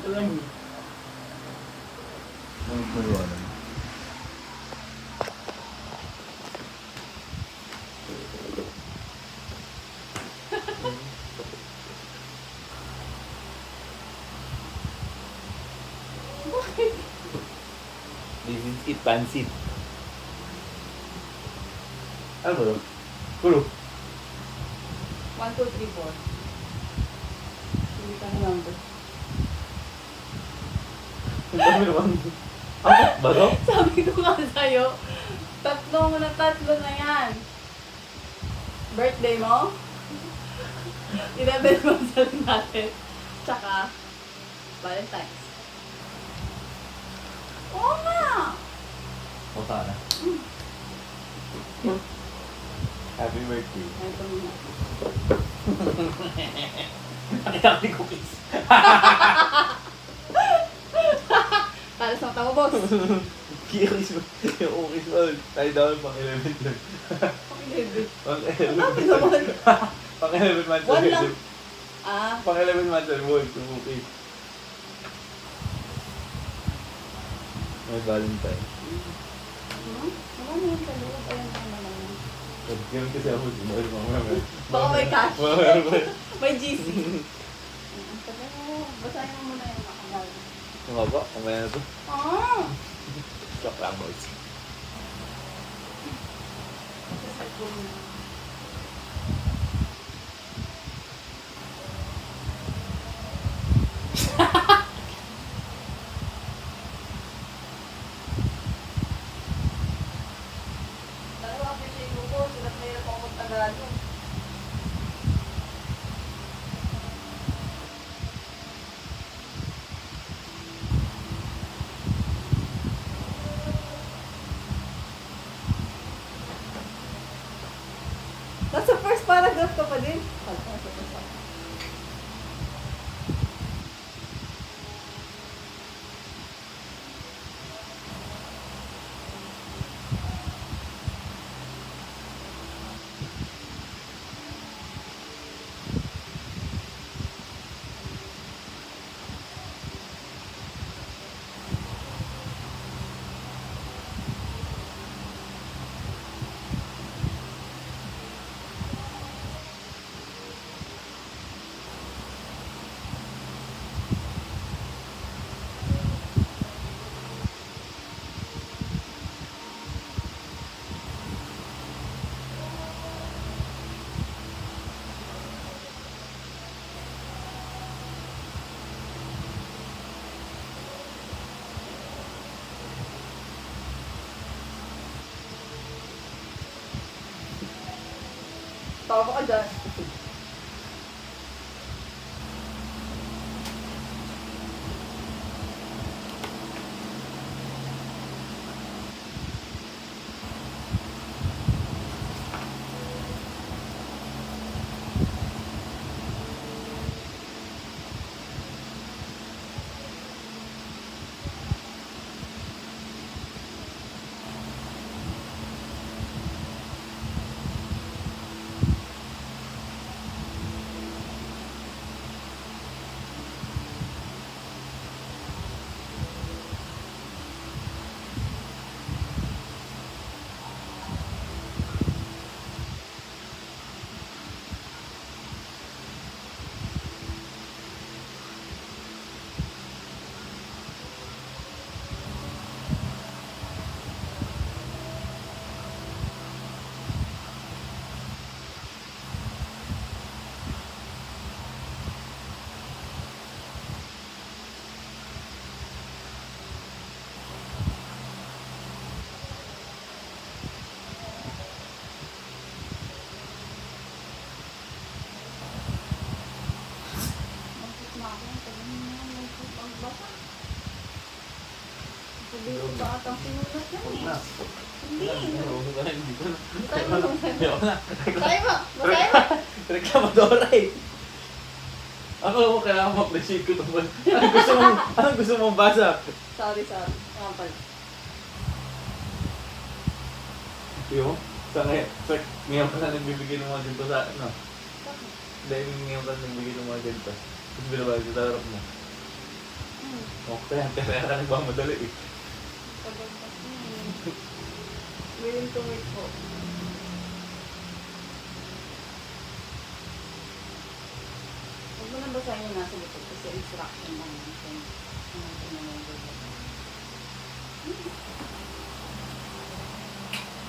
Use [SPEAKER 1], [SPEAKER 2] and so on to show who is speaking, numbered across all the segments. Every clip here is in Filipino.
[SPEAKER 1] Alam mo.
[SPEAKER 2] Ang maliwanag. This is it, pansit. Ano ba ito? Kulo.
[SPEAKER 3] 1, 2, 3, 4. Hindi ka number.
[SPEAKER 2] Ang dami naman. Apat ba ito?
[SPEAKER 3] Sabi ko nga sa'yo, tatlo na yan. Birthday mo? 11 months na rin natin. Tsaka, Valentine's. Oo nga!
[SPEAKER 2] O sana. Happy birthday.
[SPEAKER 3] Ay, ito muna.
[SPEAKER 2] Nakita ko ni cookies.
[SPEAKER 3] Para sa tao, boss.
[SPEAKER 2] Cookies mo. Yung cookies mo. Tayo daw yung pang-11 doon.
[SPEAKER 3] Pang-11.
[SPEAKER 2] Pang-11.
[SPEAKER 3] Sabi naman.
[SPEAKER 2] Pang-11 months
[SPEAKER 3] One
[SPEAKER 2] old.
[SPEAKER 3] lang. Ah,
[SPEAKER 2] Pang-11 months old. Yung cookies. May Valentine.
[SPEAKER 3] Marami yung kaloob. Alam mo naman.
[SPEAKER 2] Ganun kasi ako. Sinahal mo.
[SPEAKER 3] Baka may cash.
[SPEAKER 2] May
[SPEAKER 3] May GC. Sabi mo, basahin mo muna yung makabal.
[SPEAKER 2] Ano nga ba? Kamaya na ito.
[SPEAKER 3] Ah!
[SPEAKER 2] Joke lang, boys.
[SPEAKER 3] Talaga appreciate mo po. Sila na hirap ako mag-Tagalog. Nasa first paragraph ka pa din. Tawa ka dyan. Hindi ko ba atang sinulat yan
[SPEAKER 2] Huwag
[SPEAKER 3] eh.
[SPEAKER 2] na.
[SPEAKER 3] Hindi.
[SPEAKER 2] Hindi ko na.
[SPEAKER 3] Tayo mo.
[SPEAKER 2] Ayoko na.
[SPEAKER 3] Tayo mo. Basahin mo.
[SPEAKER 2] Reklamadora eh. Ako kailangan ma-appreciate ko ito. Anong gusto mong basa?
[SPEAKER 3] Sorry. Kapal.
[SPEAKER 2] Yung? Ngayon ka na nagbibigay ng mga ganito sa ano? Dahil ngayon ka na nagbibigay ng mga ganito. Tapos binabalik sa harap mo. Okay, ang kaya ka nagmamadali eh.
[SPEAKER 3] Tagal kasi. Willing to wait po. Huwag mo nang basahin yung nasa likod kasi instruction lang yun. Kung ano pinanong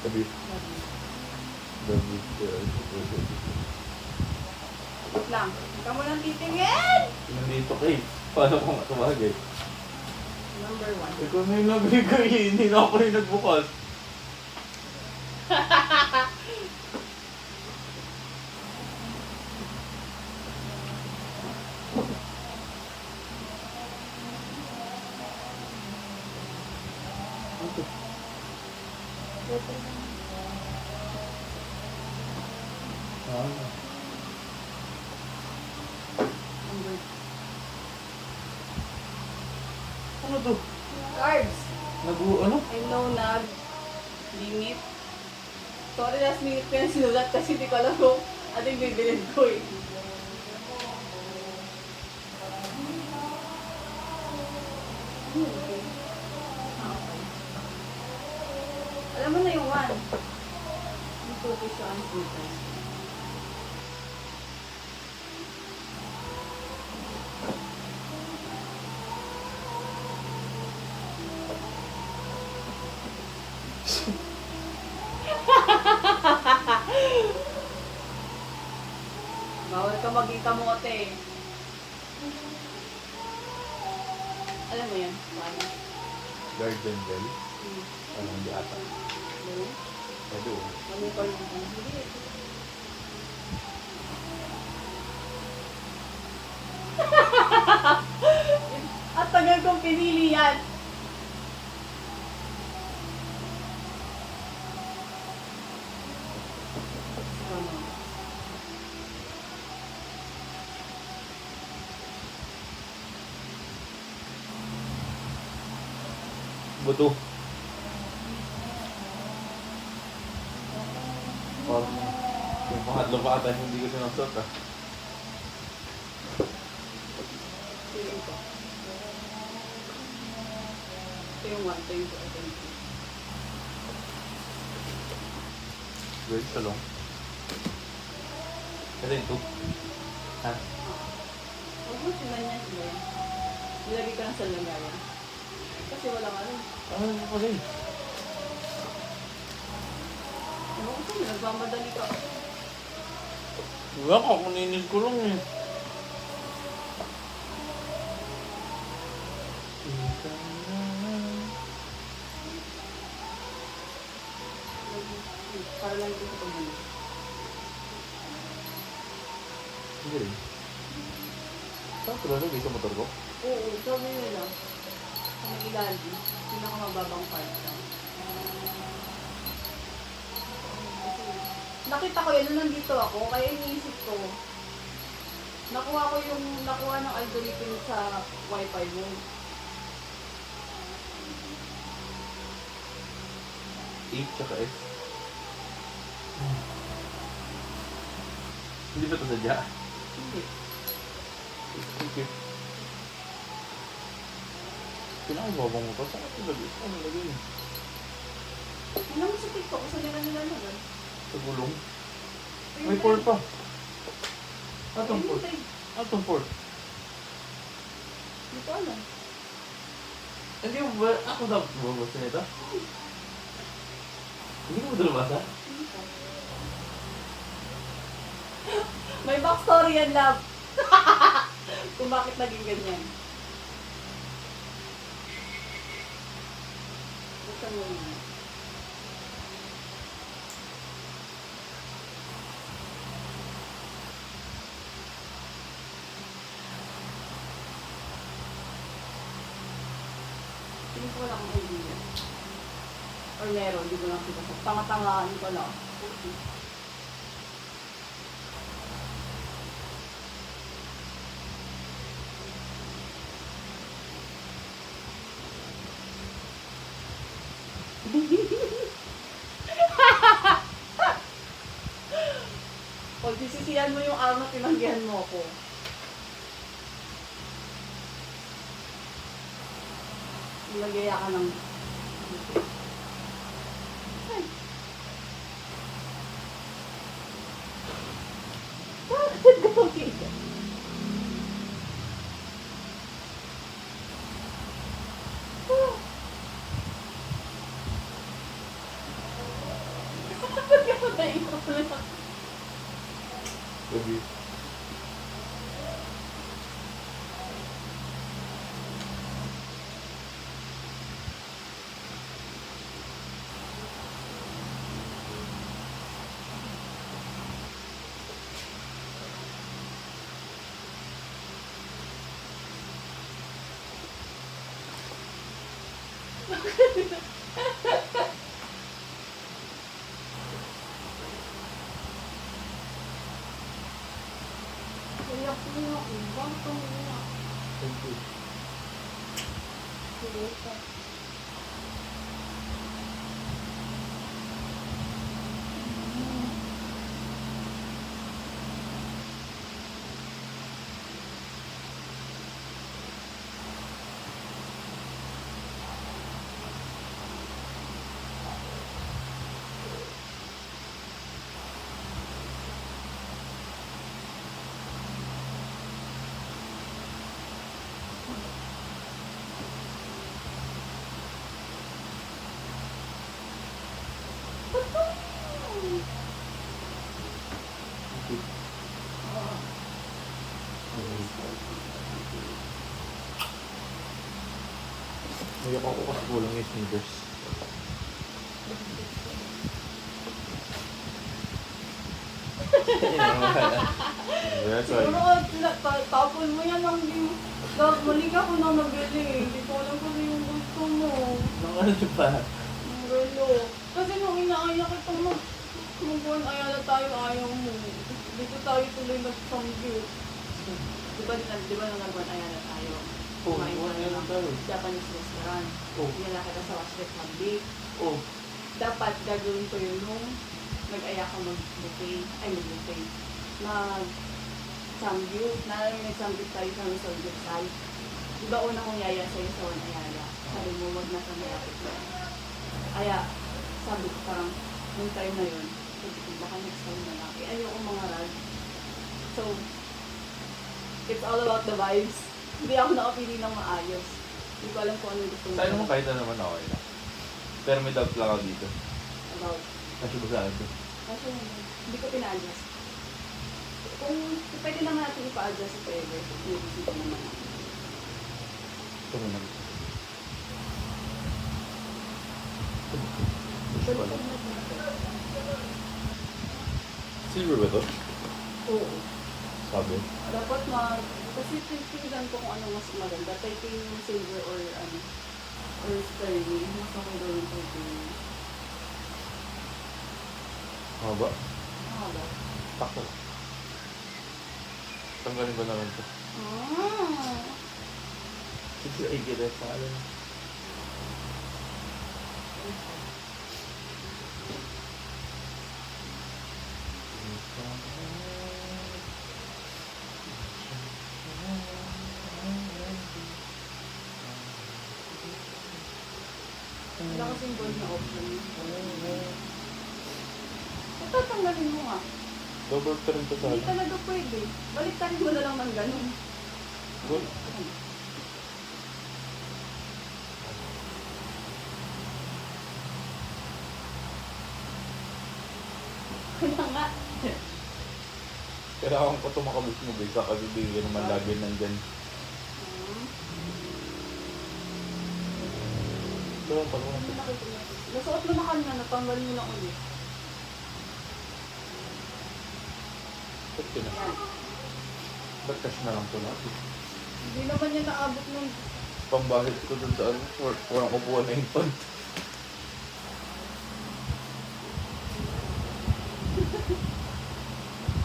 [SPEAKER 2] Sabi, David,
[SPEAKER 3] wait lang. Huwag ka mo nang titingin!
[SPEAKER 2] nandito kay. Paano ko matawagay?
[SPEAKER 3] Number 1.
[SPEAKER 2] Ikaw na yung nabigay, hindi na ako yung nagbukas.
[SPEAKER 3] Number
[SPEAKER 2] Ano to?
[SPEAKER 3] Carbs.
[SPEAKER 2] Ano?
[SPEAKER 3] I know na limit. Sorry, last minute ko yung sinulat kasi di ko alam kung ano yung bibilin ko eh. Okay. Alam mo na yung 1. Yung 2 piso ang sweetness. Bawal ka maging kamote. Alam mo yan? Paano?
[SPEAKER 2] Garden Bell?
[SPEAKER 3] Hmm.
[SPEAKER 2] Ano, hindi ata.
[SPEAKER 3] Ano?
[SPEAKER 2] Pwede oh.
[SPEAKER 3] Monitor mo kung hindi. At tagal kong pinili yan. Ano?
[SPEAKER 2] Buto. Parang yung pangatlo pa ata hindi ko sinasot ah.
[SPEAKER 3] Feeling ko. Ito yung 1, ito yung 2, ito yung 3.
[SPEAKER 2] Wait, salong. Ito yung 2. Ha?
[SPEAKER 3] Huwag mo sinan yan sila. Nilagay ko lang sa lagayan. Kasi walang ano.
[SPEAKER 2] Ano yung pala eh?
[SPEAKER 3] Ano ko sa'yo? Nagmamadali ka.
[SPEAKER 2] Wala ka, kuninis ko lang eh.
[SPEAKER 3] Para lang ito sa pagmamahal.
[SPEAKER 2] Hindi rin. Saan ko lalagay sa motor ko?
[SPEAKER 3] Oo, sabi nila. Sa may ilalim. Pinakamababang part lang. Nakita ko yan nung nandito ako, kaya iniisip ko. Nakuha ng algorithm sa wifi mo.
[SPEAKER 2] A tsaka S. Hindi ba ito sadya?
[SPEAKER 3] Hindi.
[SPEAKER 2] Thank you. Pinakababang mo pa. Saan ito lagay? Saan lagay?
[SPEAKER 3] Ano mo sa TikTok? Saan nila naman?
[SPEAKER 2] Sa gulong. May port pa. Atong port. Atong port.
[SPEAKER 3] Hindi ko alam.
[SPEAKER 2] Hindi mo ba? Ako dapat bubasa nito? Hindi mo ito nabasa?
[SPEAKER 3] Hindi ko. May backstory yan, love. Kung bakit naging ganyan. Buksan mo yun. Hindi ko wala akong idea. Or meron, hindi ko lang kita. Tanga-tangaan ko lang. Pag sisisiyan mo yung araw na tinanggihan mo ako. Nagyaya ka ng... Ay. Bakit gawin ka? Bakit ka patay ko pala?
[SPEAKER 2] Gabi.
[SPEAKER 3] Iyak ko na ako. Bakit ka muna?
[SPEAKER 2] Thank you.
[SPEAKER 3] Sige ka.
[SPEAKER 2] Thank you. Uyak ako kasi kulang yung sneakers. That's why.
[SPEAKER 3] Siguro, tapon mo yan ang di... Mali ka ko nang nabili. Hindi ko alam kung ano yung gusto mo.
[SPEAKER 2] Nang ano pa?
[SPEAKER 3] Ang relo. Kasi nung inaaya kita mag-buwan ayala tayo, ayaw mo. Dito tayo tuloy nag-samgyup. Di ba nung nag-buwan ayala tayo?
[SPEAKER 2] Oo,
[SPEAKER 3] Kumain
[SPEAKER 2] nag-buwan
[SPEAKER 3] tayo
[SPEAKER 2] ayala
[SPEAKER 3] ng
[SPEAKER 2] tayo.
[SPEAKER 3] Japanese restaurant.
[SPEAKER 2] Oo.
[SPEAKER 3] Dinala kita sa Washlet Hamdi.
[SPEAKER 2] Oh,
[SPEAKER 3] Dapat gagawin ko yun nung nag-aya ka mag-buffet. Ay, mag-buffet. Samgyup. Naalala yung nag-samgyup tayo sa Samgyup side. Di ba una kong yaya sa'yo sa Wan Ayala? Sabi mo, wag na sa mayapit mo. Kaya, sabi ko parang, nung time na yun, sabi ko, baka next time na lang. Ayoko mga rag. So, it's all about the vibes. Hindi ako nakapili ng maayos. Hindi ko alam kung ano gusto mo.
[SPEAKER 2] sa'yo naman kahit na naman okay na. Pero may doubt lang ako dito.
[SPEAKER 3] About.
[SPEAKER 2] Kasi ba sa akin to?
[SPEAKER 3] Kasi hindi ko pina-adjust. Kung pwede naman natin ipa-adjust if ever, i-visit ko naman ako.
[SPEAKER 2] Ito mo lang.
[SPEAKER 3] Balik ko na dito.
[SPEAKER 2] Silver ba to?
[SPEAKER 3] Oo.
[SPEAKER 2] Sabi.
[SPEAKER 3] Dapat kasi tinitingnan ko kung ano mas maganda. Titanium, silver, or sterling. Mas okay daw yung titanium.
[SPEAKER 2] Haba.
[SPEAKER 3] Mahaba.
[SPEAKER 2] Takto. Tanggalin ko na lang to.
[SPEAKER 3] Ah!
[SPEAKER 2] Sige, ay kita sa alam.
[SPEAKER 3] Wala kasing gold na option. Tatanggalin mo nga.
[SPEAKER 2] Double turn to sa
[SPEAKER 3] Hindi
[SPEAKER 2] akin.
[SPEAKER 3] talaga pwede. Baliktarin mo na lang ng ganun.
[SPEAKER 2] Good.
[SPEAKER 3] Kaya nga.
[SPEAKER 2] Kailangan ko ito makabit mo bisa kasi di ka naman lagi nandyan. Ito lang pala.
[SPEAKER 3] Nasuot mo na kanina, natanggal mo na ulit.
[SPEAKER 2] Ba't ka na?
[SPEAKER 3] Yan.
[SPEAKER 2] Ba't cash na lang ito natin?
[SPEAKER 3] Hindi naman yan naabot ng...
[SPEAKER 2] Pambahit ko dun sa ano, walang upuan na yung pant.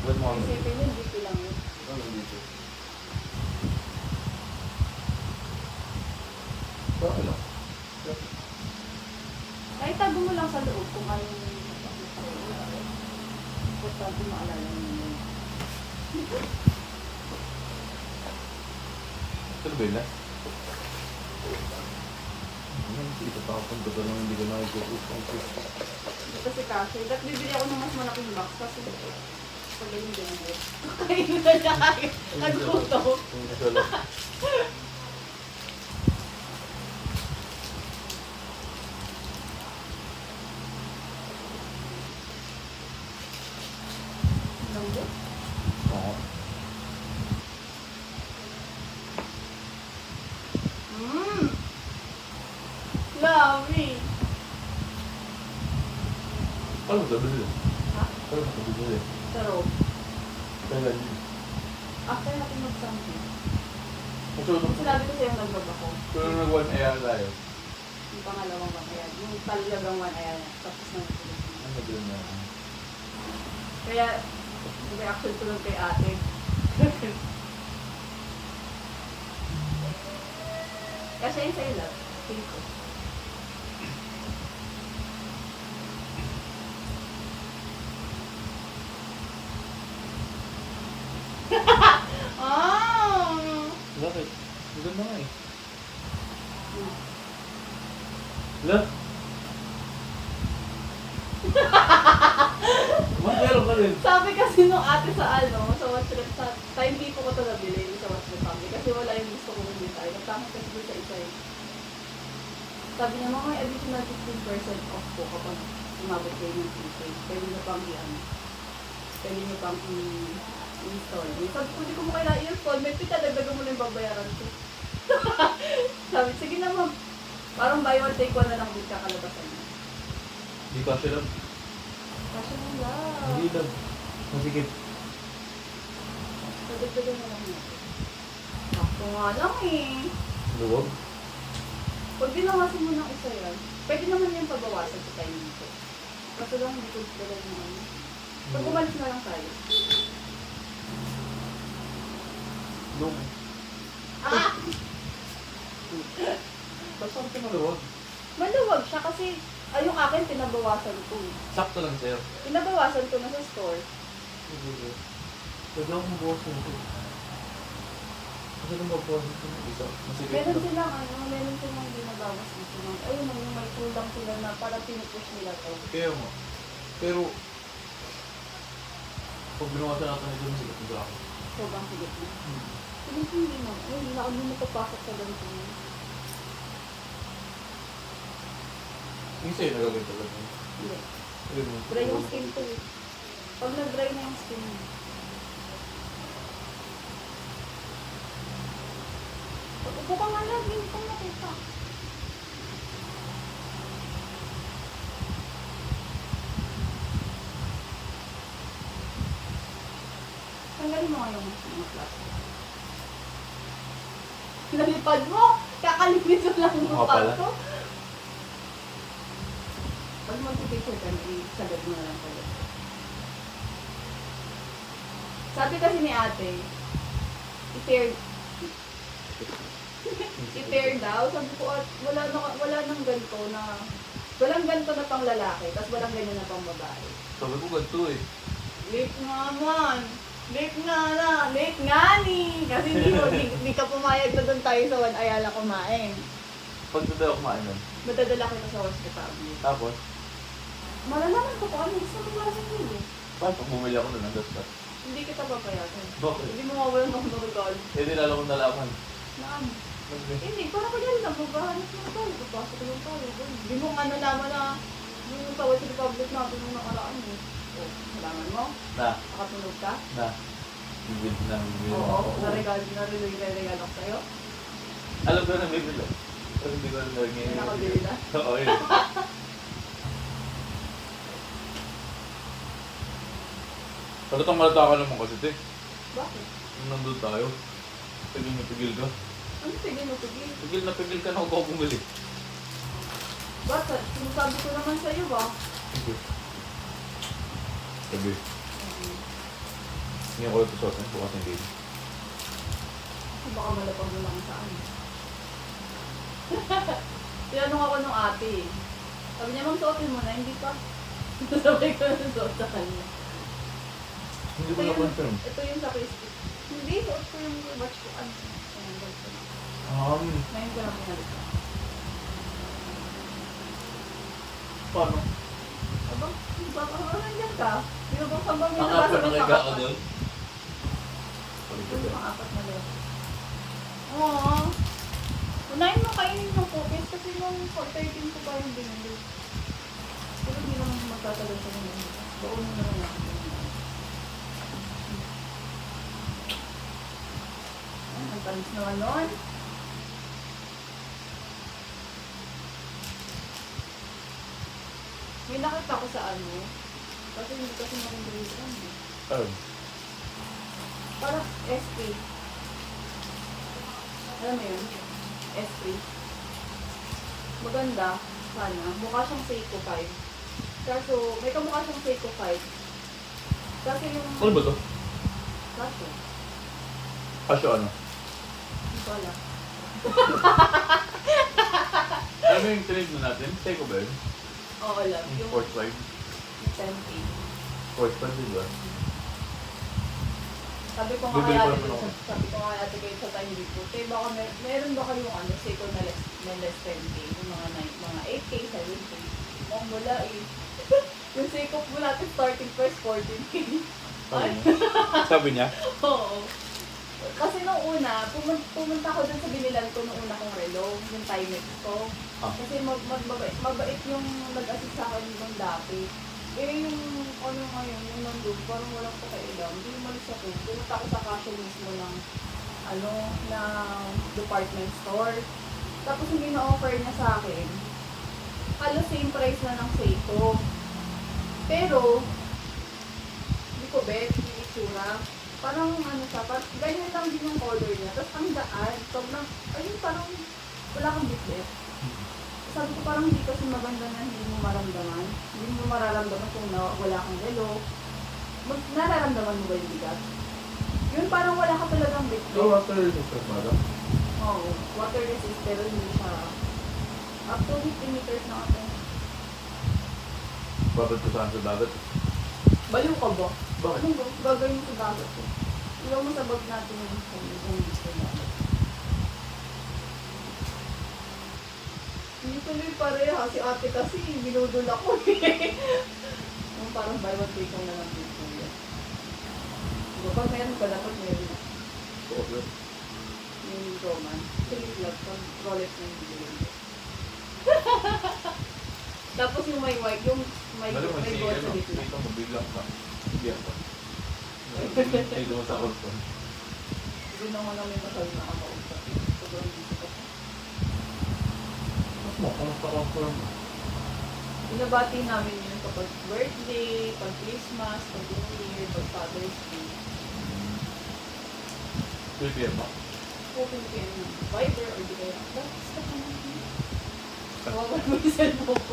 [SPEAKER 2] Ba't mo kami?
[SPEAKER 3] Isipin yun, dito lang yun.
[SPEAKER 2] Ano dito? Ba, ano?
[SPEAKER 3] Kahit tago mo lang sa loob kung ayaw mo yung importante maalala mo yun.
[SPEAKER 2] Ito na ba yun na? Ito pa akong totoo lang hindi ko nakikita.
[SPEAKER 3] Kasi kasi, dapat bibili ako ng mas malaking box kasi pag ganyan ganyan. Kakainin na niya kayo. Nagkuto. Lambot?
[SPEAKER 2] Oo.
[SPEAKER 3] Mmm! Lovely!
[SPEAKER 2] Paano mo sabi nila?
[SPEAKER 3] Ha?
[SPEAKER 2] Paano mo sabi nila?
[SPEAKER 3] Sarap.
[SPEAKER 2] Kailan yun?
[SPEAKER 3] After natin mag-something.
[SPEAKER 2] Masunod.
[SPEAKER 3] Sinabi ko sa'yo nag-vlog ako.
[SPEAKER 2] Kung nag-1 AM tayo.
[SPEAKER 3] Yung pangalawang one ayan. Yung talagang one ayan. Tapos na natulog.
[SPEAKER 2] Ano din na?
[SPEAKER 3] Kaya, reaction ko lang kay ate. Kasi yun sa'yo lang. Feel ko. Ah!
[SPEAKER 2] Bakit? Maganda nga eh.
[SPEAKER 3] Hmm.
[SPEAKER 2] Love? Meron ka rin.
[SPEAKER 3] Sabi kasi nung ate sa sa WhatsApp, sa time tipo ko ito nabili sa WhatsApp family kasi wala yung gusto kong hindi tayo. Nagtamit kasi doon sa isa eh. Sabi niya, may additional 15% off po kapag umabot kayo ng prepaid. Pwede nyo pang pwede nyo pang i-install. Sabi ko, hindi ko mo kailangan i-install. May pita, dagdagan mo na yung babayaran ko. Sabi, sige na ma'am. Parang buy one take one na lang din kakalabasan niya.
[SPEAKER 2] Hindi pa sila.
[SPEAKER 3] Kasi mo lang.
[SPEAKER 2] Hindi lang. Masikip.
[SPEAKER 3] Dagdagan na lang natin. Ako nga lang eh.
[SPEAKER 2] Luwag?
[SPEAKER 3] Pag binawasan mo ng isa yan, pwede naman yung pabawasan sa time dito. Kaso lang hindi ko dala ng ano. Pag umalis na lang tayo.
[SPEAKER 2] Nung.
[SPEAKER 3] Ah!
[SPEAKER 2] Ba't saan ka maluwag?
[SPEAKER 3] Maluwag siya kasi yung akin pinabawasan ko.
[SPEAKER 2] Sakto lang sa'yo.
[SPEAKER 3] Pinabawasan ko na sa store.
[SPEAKER 2] Pwede akong buwasan ito. Kasi nung magbuwasan ito ng isa, masikip
[SPEAKER 3] Meron
[SPEAKER 2] na.
[SPEAKER 3] silang binabawas dito. Ayun, yung may kulang sila na para pinupush nila to.
[SPEAKER 2] Kaya mo. Pero, pag binawasan natin ito, masikip na ako.
[SPEAKER 3] Sobrang sigit na. Hindi mo. Ay, hindi na ako napapasok sa ganito.
[SPEAKER 2] Yung sa'yo nagaganda lang.
[SPEAKER 3] Hindi.
[SPEAKER 2] Ayun mo.
[SPEAKER 3] Dry yung skin ko eh. Pag nag-dry na yung skin mo. Upo ka nga lang, hindi ko makita. Tanggalin mo nga yung mga plastic. Nalipad mo! Kakalinis mo lang yung
[SPEAKER 2] Mukha pala.
[SPEAKER 3] pato. Pag mag-picture ka, isagad mo na lang kayo. Sabi kasi ni ate, i-pair daw. Sabi ko, wala nang ganito na, walang ganito na pang lalaki, tapos walang ganyan na pang babae.
[SPEAKER 2] Sabi ko ganito eh.
[SPEAKER 3] Late nga man. Late nga ni. Kasi hindi ka pumayag na doon tayo sa One Ayala kumain.
[SPEAKER 2] Pag doon tayo kumain nun.
[SPEAKER 3] Madadala kita sa hospitality.
[SPEAKER 2] Tapos,
[SPEAKER 3] Malalaman ko kung ano gusto mong lasang nilo.
[SPEAKER 2] paano pag bumili ako nun ng dasta?
[SPEAKER 3] Hindi kita papayagan.
[SPEAKER 2] Bakit?
[SPEAKER 3] Hindi mo mawalan ako ng regalo.
[SPEAKER 2] Eh, di lalo kong nalaman.
[SPEAKER 3] Na ano?
[SPEAKER 2] Sabi,
[SPEAKER 3] Hindi, parang kanya lang. Magbahanap mo tayo. Papasok lang tayo. Hindi mo ano naman na yung tawad sa Republic natin nung nakaraan eh. Oh, salaman mo?
[SPEAKER 2] na,
[SPEAKER 3] Nakatulog ka?
[SPEAKER 2] na. Bibili na, bibili na
[SPEAKER 3] Oo,
[SPEAKER 2] ako.
[SPEAKER 3] nare-regalo ko sa'yo.
[SPEAKER 2] Alam ko na bibili. Pero hindi ko na naging.
[SPEAKER 3] May nakabili na?
[SPEAKER 2] Oo, yun. Malatang-malata ka naman kasi, te.
[SPEAKER 3] Bakit?
[SPEAKER 2] Nung nandun tayo, pigil na pigil ka.
[SPEAKER 3] Ano sige mo sige?
[SPEAKER 2] Pigil na pigil ka na ako bumili.
[SPEAKER 3] Bakit? Sinasabi ko naman sa'yo ba?
[SPEAKER 2] Sige. Sabi, hindi ako ito suotin, bukas hindi.
[SPEAKER 3] Baka malapag mo lang saan. Tinanong ako nung ate eh. Sabi niya, ma'am, suotin mo na, hindi pa. Sabi ko na suot sa kanya.
[SPEAKER 2] Hindi ko na-confirm.
[SPEAKER 3] Ito yung sa Facebook. Hindi, suot ko yung watch ko. Ano? Ngayon ko lang pinalik.
[SPEAKER 2] Paano?
[SPEAKER 3] Abang, baka nandiyan ka. Binubuksan ba may
[SPEAKER 2] Ang
[SPEAKER 3] nabasa
[SPEAKER 2] apat na
[SPEAKER 3] ng
[SPEAKER 2] kaya ako doon.
[SPEAKER 3] Yung pang-apat na left. Oo. Unahin mo kainin yung cookies kasi nung 4:13 ko pa yung binili. Pero hindi naman magtatagal sa mga. Baon mo na lang natin. Ang tamis naman nun. May nakita ko sa ano. Kasi hindi kasi makumbilisan eh.
[SPEAKER 2] Oh.
[SPEAKER 3] Parang SP. Alam mo yun? SP. Maganda. Sana. Mukha siyang Seiko 5. Kaso, may kamukha siyang Seiko 5. Kasi yung...
[SPEAKER 2] Ano ba to?
[SPEAKER 3] Kaso.
[SPEAKER 2] Kasyo ano?
[SPEAKER 3] Hindi ko alam.
[SPEAKER 2] Ano ba yung tinignan natin? Seiko ba yun?
[SPEAKER 3] Oo, alam. Yung
[SPEAKER 2] Sports 5?
[SPEAKER 3] 10K.
[SPEAKER 2] Sports 5 diba?
[SPEAKER 3] Sabi ko nga
[SPEAKER 2] Bibili
[SPEAKER 3] kaya
[SPEAKER 2] ko
[SPEAKER 3] ate
[SPEAKER 2] naman
[SPEAKER 3] ko,
[SPEAKER 2] ako.
[SPEAKER 3] sabi ko nga ate ko sa time dito, baka meron ba kayong ano, Seiko na less 10K, yung mga 8K, 7K, mukhang wala eh. Yung Seiko po natin starting price 14K.
[SPEAKER 2] Sabi niya? Sabi niya?
[SPEAKER 3] Oo. Kasi nung una, pumunta ko dun sa binilan ko nung una kong relo, yung Timex ko.
[SPEAKER 2] Ah.
[SPEAKER 3] Kasi mabait yung nag-assist sa akin nung dati. Eh yung ano ngayon, yung nandun, parang walang pakailam. Hindi umalis ako. Pumunta ako sa cashier mismo ng ano, ng department store. Tapos yung gina-offer niya sa akin, halos same price na ng Seiko. Pero, hindi ko bet, yung itsura. Parang ano siya, parang ganyan lang din yung color niya. Tapos ang daan, sobrang, ayun parang wala kang bitbit. Sabi ko parang hindi kasi maganda na hindi mo maramdaman. Hindi mo mararamdaman kung wala kang relo. Nararamdaman mo ba yung bigat? Yun parang wala ka talagang bitbit.
[SPEAKER 2] So, after resistance, madam?
[SPEAKER 3] Oo, water resist pero hindi siya. Up to 50 meters na ako.
[SPEAKER 2] Babad ko saan sa dagat?
[SPEAKER 3] Baliw ka ba?
[SPEAKER 2] Bakit?
[SPEAKER 3] Ano ba? Gagawin mo sa dagat ko. Ilaw mo sa bag natin yung gusto na. Hindi tuloy pareha. Si ate kasi, binudol ako eh. Yung parang buy one take na lang dito. Diba pag meron ka, dapat meron na.
[SPEAKER 2] Oo.
[SPEAKER 3] Yung Roman. Tuloy lang, pag Rolex na yung bilhin. Tapos yung may white, yung may
[SPEAKER 2] Balo mo si,
[SPEAKER 3] gold sa
[SPEAKER 2] ano,
[SPEAKER 3] gitna.
[SPEAKER 2] dito mo biglang ka. Hindi ako. Ay, doon sa orpon.
[SPEAKER 3] Hindi naman namin masabi na kakausap. Sobrang dito ka.
[SPEAKER 2] Mas mo, kung pa-confirm.
[SPEAKER 3] Binabati namin yun kapag birthday, pag Christmas, pag New Year, pag Father's Day.
[SPEAKER 2] 3 PM ba?
[SPEAKER 3] Open kayo ng Viber or di kaya, basta ka naman. Tawagan mo yung cellphone ko.